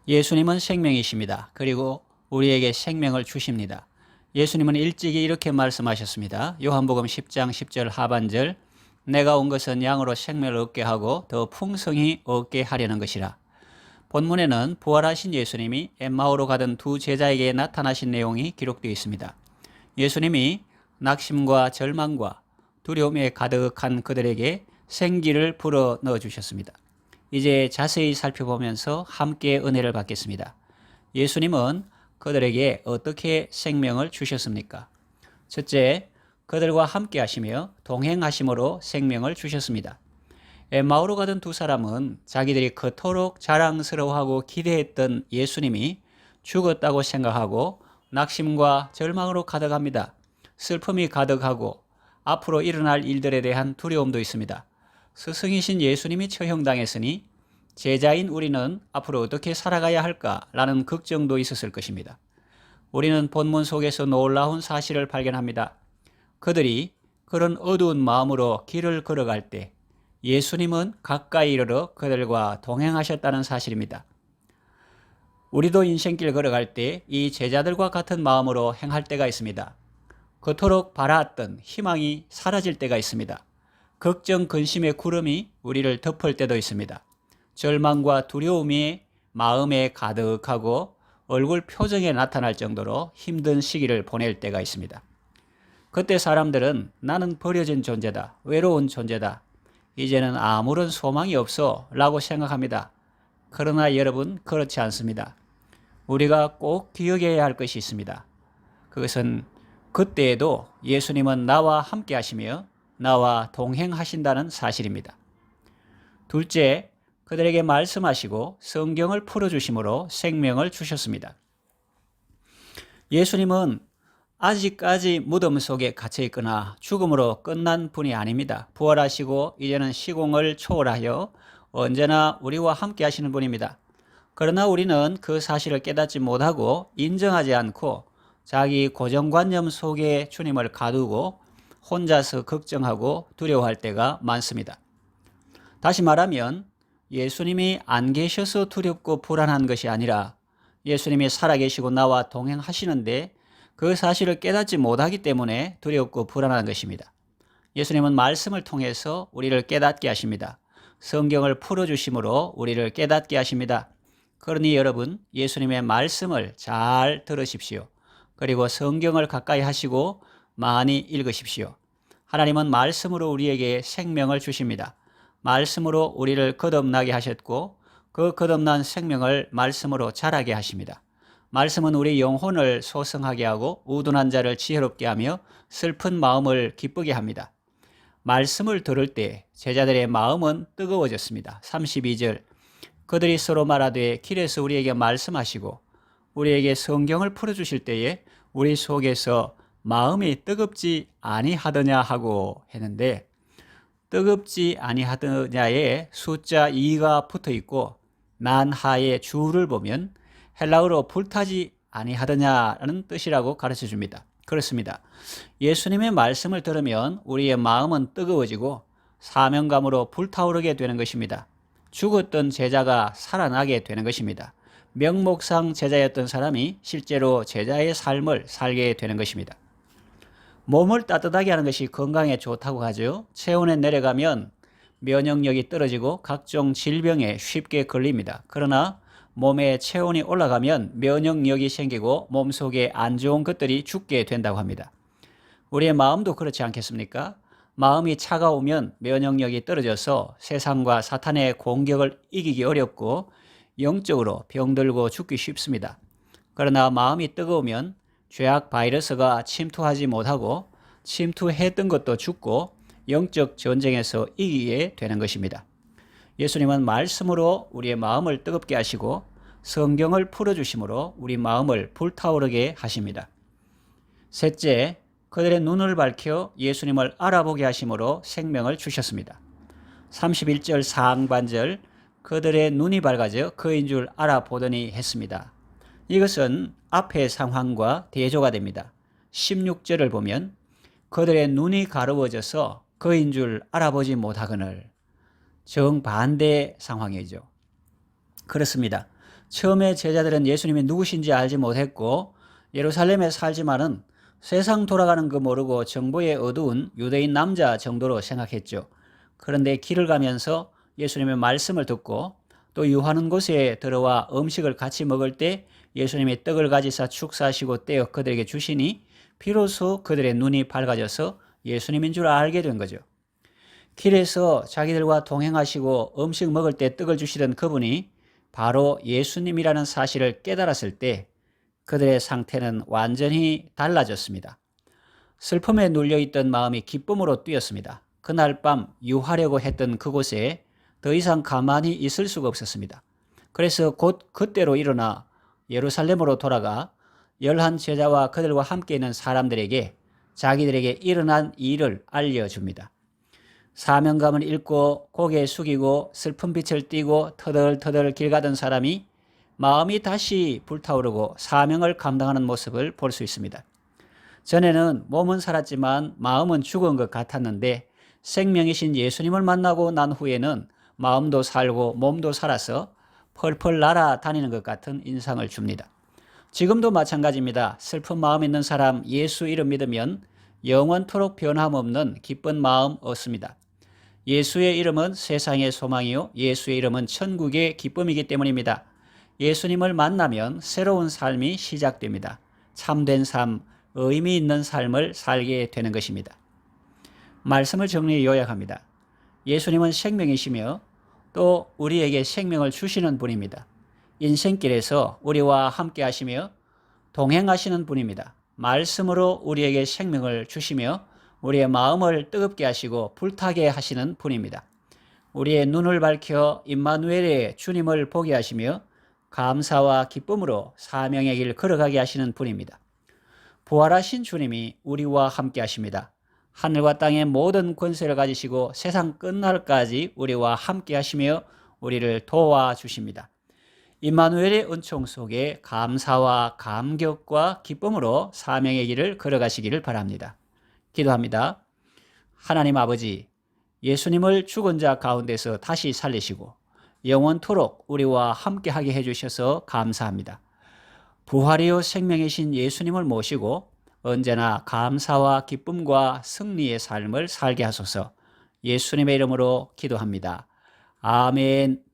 예수님은 생명이십니다. 그리고 우리에게 생명을 주십니다. 예수님은 일찍이 이렇게 말씀하셨습니다. 요한복음 10장 10절 하반절, 내가 온 것은 양으로 생명을 얻게 하고 더 풍성히 얻게 하려는 것이라. 본문에는 부활하신 예수님이 엠마오로 가던 두 제자에게 나타나신 내용이 기록되어 있습니다. 예수님이 낙심과 절망과 두려움에 가득한 그들에게 생기를 불어 넣어 주셨습니다. 이제 자세히 살펴보면서 함께 은혜를 받겠습니다. 예수님은 그들에게 어떻게 생명을 주셨습니까? 첫째, 그들과 함께 하시며 동행하심으로 생명을 주셨습니다. 엠마오로 가던 두 사람은 자기들이 그토록 자랑스러워하고 기대했던 예수님이 죽었다고 생각하고 낙심과 절망으로 가득합니다. 슬픔이 가득하고 앞으로 일어날 일들에 대한 두려움도 있습니다. 스승이신 예수님이 처형당했으니 제자인 우리는 앞으로 어떻게 살아가야 할까라는 걱정도 있었을 것입니다. 우리는 본문 속에서 놀라운 사실을 발견합니다. 그들이 그런 어두운 마음으로 길을 걸어갈 때 예수님은 가까이 이르러 그들과 동행하셨다는 사실입니다. 우리도 인생길 걸어갈 때 이 제자들과 같은 마음으로 행할 때가 있습니다. 그토록 바라왔던 희망이 사라질 때가 있습니다. 걱정, 근심의 구름이 우리를 덮을 때도 있습니다. 절망과 두려움이 마음에 가득하고 얼굴 표정에 나타날 정도로 힘든 시기를 보낼 때가 있습니다. 그때 사람들은 나는 버려진 존재다, 외로운 존재다, 이제는 아무런 소망이 없어 라고 생각합니다. 그러나 여러분, 그렇지 않습니다. 우리가 꼭 기억해야 할 것이 있습니다. 그것은 그때에도 예수님은 나와 함께 하시며 나와 동행하신다는 사실입니다. 둘째, 그들에게 말씀하시고 성경을 풀어주심으로 생명을 주셨습니다. 예수님은 아직까지 무덤 속에 갇혀 있거나 죽음으로 끝난 분이 아닙니다. 부활하시고 이제는 시공을 초월하여 언제나 우리와 함께 하시는 분입니다. 그러나 우리는 그 사실을 깨닫지 못하고 인정하지 않고 자기 고정관념 속에 주님을 가두고 혼자서 걱정하고 두려워할 때가 많습니다. 다시 말하면 예수님이 안 계셔서 두렵고 불안한 것이 아니라 예수님이 살아계시고 나와 동행하시는데 그 사실을 깨닫지 못하기 때문에 두렵고 불안한 것입니다. 예수님은 말씀을 통해서 우리를 깨닫게 하십니다. 성경을 풀어주심으로 우리를 깨닫게 하십니다. 그러니 여러분, 예수님의 말씀을 잘 들으십시오. 그리고 성경을 가까이 하시고 많이 읽으십시오. 하나님은 말씀으로 우리에게 생명을 주십니다. 말씀으로 우리를 거듭나게 하셨고 그 거듭난 생명을 말씀으로 자라게 하십니다. 말씀은 우리 영혼을 소성하게 하고 우둔한 자를 지혜롭게 하며 슬픈 마음을 기쁘게 합니다. 말씀을 들을 때 제자들의 마음은 뜨거워졌습니다. 32절, 그들이 서로 말하되 길에서 우리에게 말씀하시고 우리에게 성경을 풀어주실 때에 우리 속에서 마음이 뜨겁지 아니하더냐 하고 했는데, 뜨겁지 아니하더냐에 숫자 2가 붙어 있고 난하의 주를 보면 헬라어로 불타지 아니하더냐라는 뜻이라고 가르쳐 줍니다. 그렇습니다. 예수님의 말씀을 들으면 우리의 마음은 뜨거워지고 사명감으로 불타오르게 되는 것입니다. 죽었던 제자가 살아나게 되는 것입니다. 명목상 제자였던 사람이 실제로 제자의 삶을 살게 되는 것입니다. 몸을 따뜻하게 하는 것이 건강에 좋다고 하죠. 체온에 내려가면 면역력이 떨어지고 각종 질병에 쉽게 걸립니다. 그러나 몸의 체온이 올라가면 면역력이 생기고 몸속에 안 좋은 것들이 죽게 된다고 합니다. 우리의 마음도 그렇지 않겠습니까? 마음이 차가우면 면역력이 떨어져서 세상과 사탄의 공격을 이기기 어렵고 영적으로 병들고 죽기 쉽습니다. 그러나 마음이 뜨거우면 죄악 바이러스가 침투하지 못하고 침투했던 것도 죽고 영적 전쟁에서 이기게 되는 것입니다. 예수님은 말씀으로 우리의 마음을 뜨겁게 하시고 성경을 풀어주심으로 우리 마음을 불타오르게 하십니다. 셋째, 그들의 눈을 밝혀 예수님을 알아보게 하심으로 생명을 주셨습니다. 31절 상반절, 그들의 눈이 밝아져 그인 줄 알아보더니 했습니다. 이것은 앞의 상황과 대조가 됩니다. 16절을 보면 그들의 눈이 가려워져서 그인 줄 알아보지 못하거늘, 정반대 상황이죠. 그렇습니다. 처음에 제자들은 예수님이 누구신지 알지 못했고 예루살렘에 살지만은 세상 돌아가는 거 모르고 정보에 어두운 유대인 남자 정도로 생각했죠. 그런데 길을 가면서 예수님의 말씀을 듣고 또 유하는 곳에 들어와 음식을 같이 먹을 때 예수님이 떡을 가지사 축사하시고 떼어 그들에게 주시니 비로소 그들의 눈이 밝아져서 예수님인 줄 알게 된 거죠. 길에서 자기들과 동행하시고 음식 먹을 때 떡을 주시던 그분이 바로 예수님이라는 사실을 깨달았을 때 그들의 상태는 완전히 달라졌습니다. 슬픔에 눌려있던 마음이 기쁨으로 뛰었습니다. 그날 밤 유하려고 했던 그곳에 더 이상 가만히 있을 수가 없었습니다. 그래서 곧 그때로 일어나 예루살렘으로 돌아가 11 제자와 그들과 함께 있는 사람들에게 자기들에게 일어난 일을 알려줍니다. 사명감을 잃고 고개 숙이고 슬픈 빛을 띠고 터덜터덜 길 가던 사람이 마음이 다시 불타오르고 사명을 감당하는 모습을 볼 수 있습니다. 전에는 몸은 살았지만 마음은 죽은 것 같았는데 생명이신 예수님을 만나고 난 후에는 마음도 살고 몸도 살아서 펄펄 날아다니는 것 같은 인상을 줍니다. 지금도 마찬가지입니다. 슬픈 마음 있는 사람 예수 이름 믿으면 영원토록 변함없는 기쁜 마음 얻습니다. 예수의 이름은 세상의 소망이요 예수의 이름은 천국의 기쁨이기 때문입니다. 예수님을 만나면 새로운 삶이 시작됩니다. 참된 삶, 의미 있는 삶을 살게 되는 것입니다. 말씀을 정리 요약합니다. 예수님은 생명이시며 또 우리에게 생명을 주시는 분입니다. 인생길에서 우리와 함께 하시며 동행하시는 분입니다. 말씀으로 우리에게 생명을 주시며 우리의 마음을 뜨겁게 하시고 불타게 하시는 분입니다. 우리의 눈을 밝혀 임마누엘의 주님을 보게 하시며 감사와 기쁨으로 사명의 길 걸어가게 하시는 분입니다. 부활하신 주님이 우리와 함께 하십니다. 하늘과 땅의 모든 권세를 가지시고 세상 끝날까지 우리와 함께 하시며 우리를 도와주십니다. 임마누엘의 은총 속에 감사와 감격과 기쁨으로 사명의 길을 걸어가시기를 바랍니다. 기도합니다. 하나님 아버지, 예수님을 죽은 자 가운데서 다시 살리시고 영원토록 우리와 함께하게 해주셔서 감사합니다. 부활이요 생명이신 예수님을 모시고 언제나 감사와 기쁨과 승리의 삶을 살게 하소서. 예수님의 이름으로 기도합니다. 아멘.